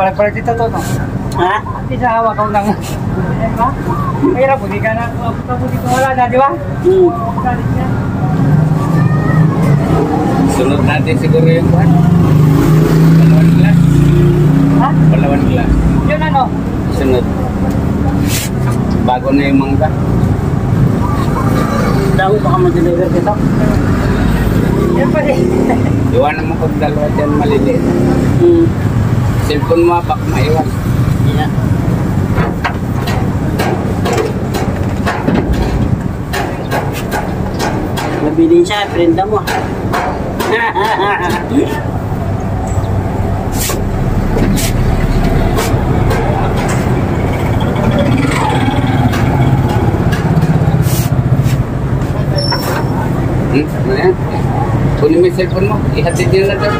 balik-balik dito to, no? Ha? Hindi sa hawak ko ng... Diba? Mahirap, hindi ka na. Hindi ko wala na, di ba? Sunod natin siguro yung buwan. Palawan glass. Ha? Palawan glass. Yun ano? Sunod. Bago na yung mangga. Daw baka ma-deliver dito. Yan pa rin. Iwanan mo kung dalawa dyan maliliit. Cellphone mo baka maiwan. Yeah. Nabilin siya, prenda mo. Ano yan? Kunin mo yung cellphone mo. Ihatid nyo na doon.